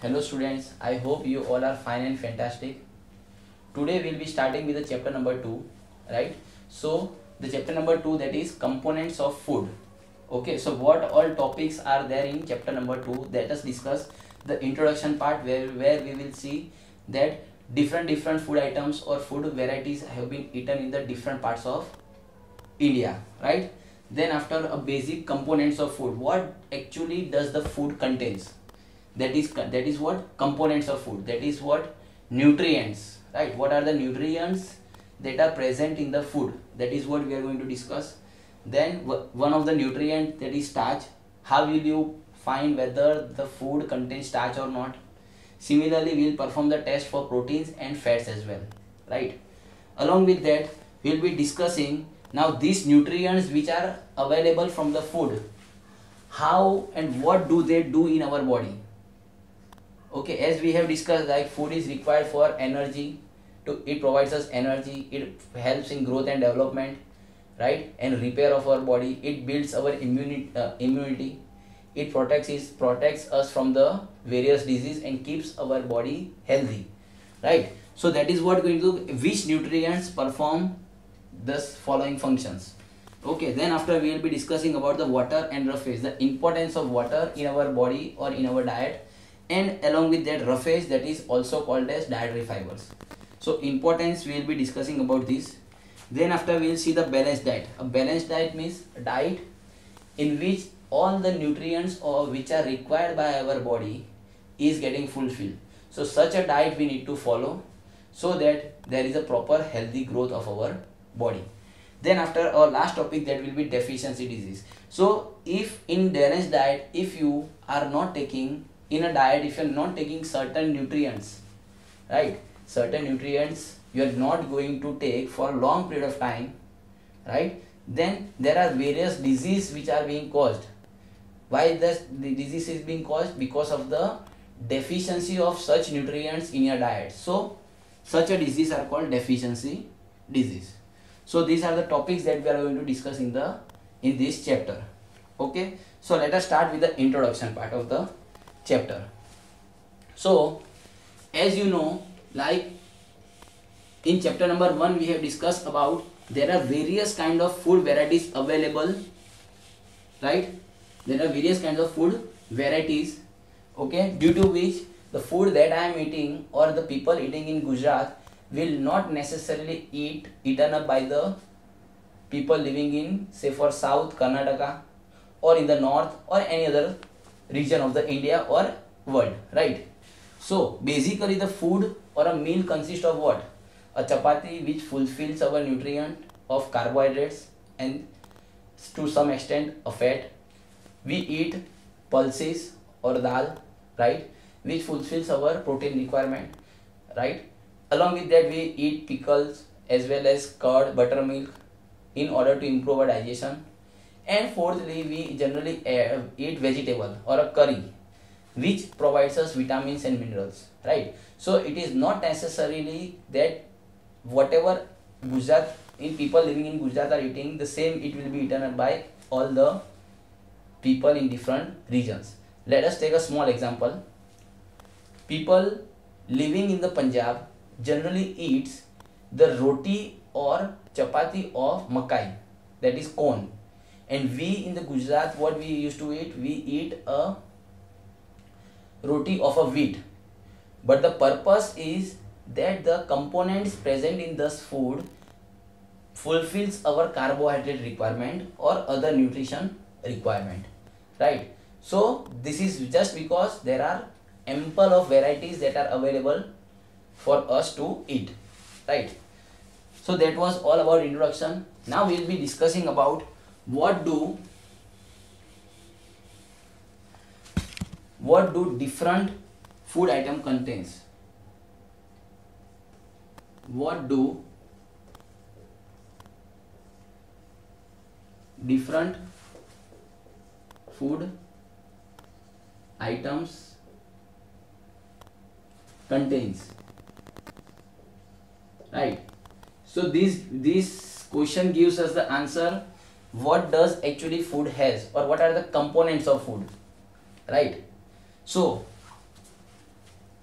Hello students, I hope you all are fine and fantastic. Today we'll be starting with the chapter number 2, right? So the chapter number 2, that is components of food. Okay, so what all topics are there in chapter number 2? Let us discuss the introduction part where we will see that different food items or food varieties have been eaten in the different parts of India, right? Then after a basic components of food, what actually does the food contains? That is what components of food, that is what nutrients, right? What are the nutrients that are present in the food? That is what we are going to discuss. Then one of the nutrient, that is starch. How will you find whether the food contains starch or not? Similarly, we will perform the test for proteins and fats as well, right? Along with that, we will be discussing now these nutrients which are available from the food, how and what do they do in our body. Okay, as we have discussed, like food is required for energy, it provides us energy, it helps in growth and development, right, and repair of our body, it builds our immunity, it protects us from the various disease and keeps our body healthy, right? So that is what going to, which nutrients perform this following functions. Okay, then after we will be discussing about the water and roughage, the importance of water in our body or in our diet, and along with that roughage, that is also called as dietary fibers. So importance, we will be discussing about this. Then after we will see the balanced diet. A balanced diet means a diet in which all the nutrients or which are required by our body is getting fulfilled. So such a diet we need to follow so that there is a proper healthy growth of our body. Then after our last topic, that will be deficiency disease. So if in balanced diet, if you are not taking in a diet, if you are not taking certain nutrients, right, certain nutrients you are not going to take for a long period of time, right, then there are various diseases which are being caused. Why the disease is being caused? Because of the deficiency of such nutrients in your diet. So such a disease are called deficiency disease. So these are the topics that we are going to discuss in this chapter. Okay, so let us start with the introduction part of the chapter. So as you know, like in chapter number 1 we have discussed about there are various kind of food varieties available, right? There are various kinds of food varieties, okay, due to which the food that I am eating or the people eating in Gujarat will not necessarily eaten up by the people living in, say, for South Karnataka or in the north or any other region of the India or world, right? So basically the food or a meal consists of what? A chapati, which fulfills our nutrient of carbohydrates and to some extent a fat. We eat pulses or dal, right, which fulfills our protein requirement, right? Along with that, we eat pickles as well as curd, buttermilk in order to improve our digestion. And fourthly, we generally eat vegetable or a curry, which provides us vitamins and minerals, right? So it is not necessarily that whatever Gujarat in people living in Gujarat are eating, the same it will be eaten by all the people in different regions. Let us take a small example. People living in the Punjab generally eats the roti or chapati of makai, that is corn. And we in the Gujarat, what we used to eat, we eat a roti of a wheat. But the purpose is that the components present in this food fulfills our carbohydrate requirement or other nutrition requirement, right? So this is just because there are ample of varieties that are available for us to eat, right? So that was all about introduction. Now we will be discussing about what do different food item contains. What do different food items contains, right? So this question gives us the answer, what does actually food has, or what are the components of food, right? So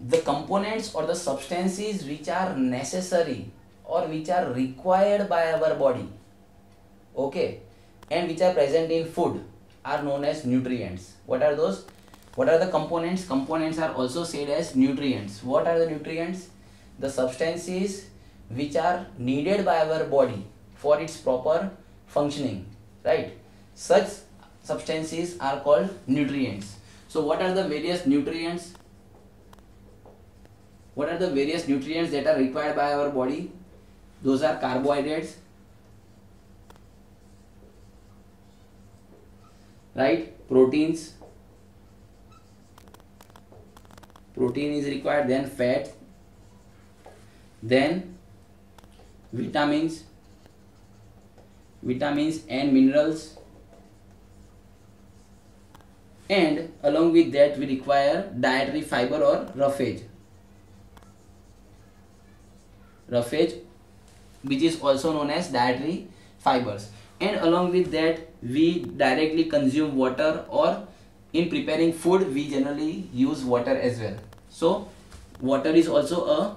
the components or the substances which are necessary or which are required by our body, okay, and which are present in food are known as nutrients. What are those? What are the components? Components are also said as nutrients. What are the nutrients? The substances which are needed by our body for its proper functioning, right? Such substances are called nutrients. So what are the various nutrients? What are the various nutrients that are required by our body? Those are carbohydrates, right? Proteins. Protein is required, then fat, then vitamins and minerals, and along with that we require dietary fiber or roughage, which is also known as dietary fibers, and along with that we directly consume water, or in preparing food we generally use water as well. So water is also a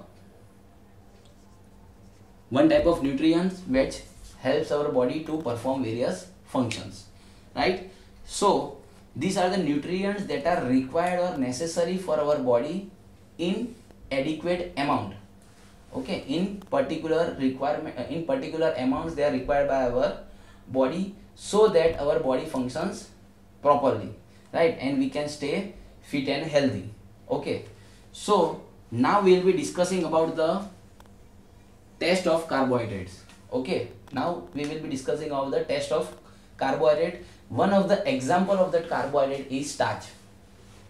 one type of nutrients which helps our body to perform various functions, right? So these are the nutrients that are required or necessary for our body in adequate amount, okay, in particular amounts they are required by our body, so that our body functions properly, right, and we can stay fit and healthy. Okay, so now we will be discussing about the test of carbohydrates. Okay, now we will be discussing about the test of carbohydrate. One of the example of that carbohydrate is starch.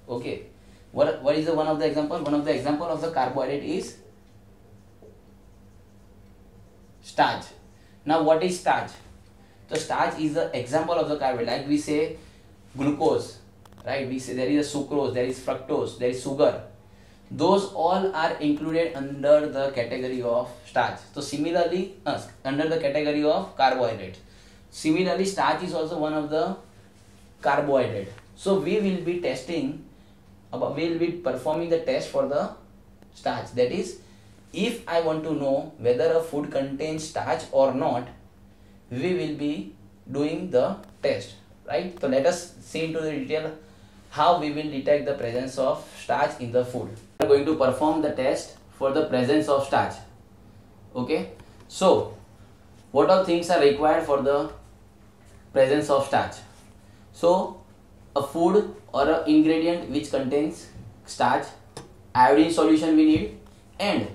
Okay, what is the one of the example? One of the example of the carbohydrate is starch. Now what is starch? So starch is the example of the carbohydrate. Like we say glucose, right? We say there is a sucrose, there is fructose, there is sugar. Those all are included under the category of starch. So similarly, under the category of carbohydrates. Similarly, starch is also one of the carbohydrate. So we will be performing the test for the starch. That is, if I want to know whether a food contains starch or not, we will be doing the test, right? So let us see into the detail how we will detect the presence of starch in the food. We are going to perform the test for the presence of starch. Okay, so what all things are required for the presence of starch? So a food or an ingredient which contains starch, iodine solution we need, and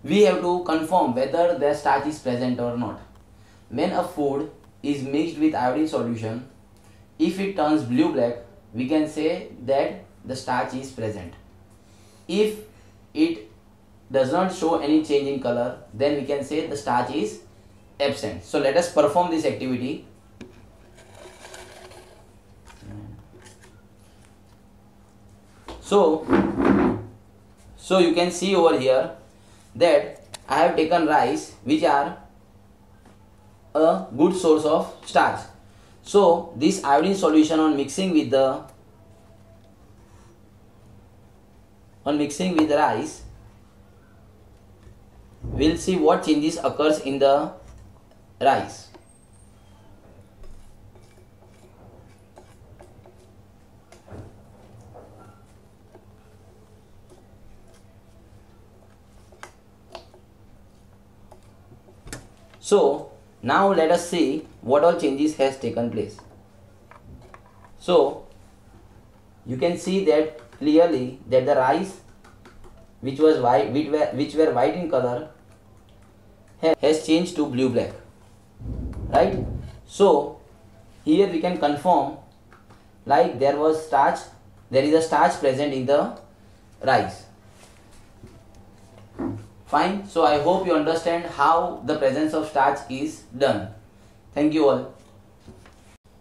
we have to confirm whether the starch is present or not. When a food is mixed with iodine solution, if it turns blue-black, we can say that the starch is present. If it does not show any change in color, then we can say the starch is absent. So let us perform this activity. So you can see over here that I have taken rice, which are a good source of starch. So this iodine solution on mixing with the rice, we'll see what changes occurs in the rice. So now let us see what all changes has taken place. So you can see that clearly that the rice which were white in color has changed to blue-black, right? So here we can confirm like there is a starch present in the rice. Fine. So I hope you understand how the presence of starch is done. Thank you all.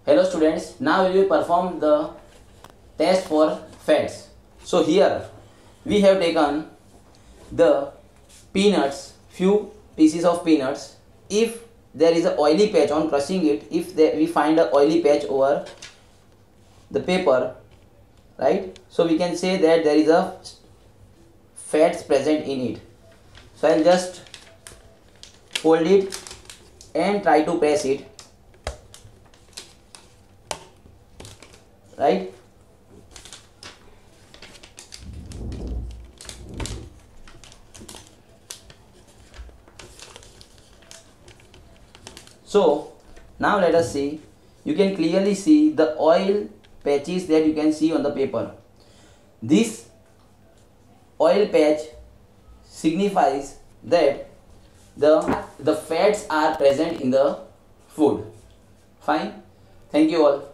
Hello students, now we will perform the test for fats. So here we have taken the peanuts, few pieces of peanuts. If there is an oily patch on crushing it, we find an oily patch over the paper, right? So we can say that there is a fats present in it. So I'll just fold it and try to press it, right? So now let us see. You can clearly see the oil patches that you can see on the paper. This oil patch signifies that the fats are present in the food. Fine. Thank you all.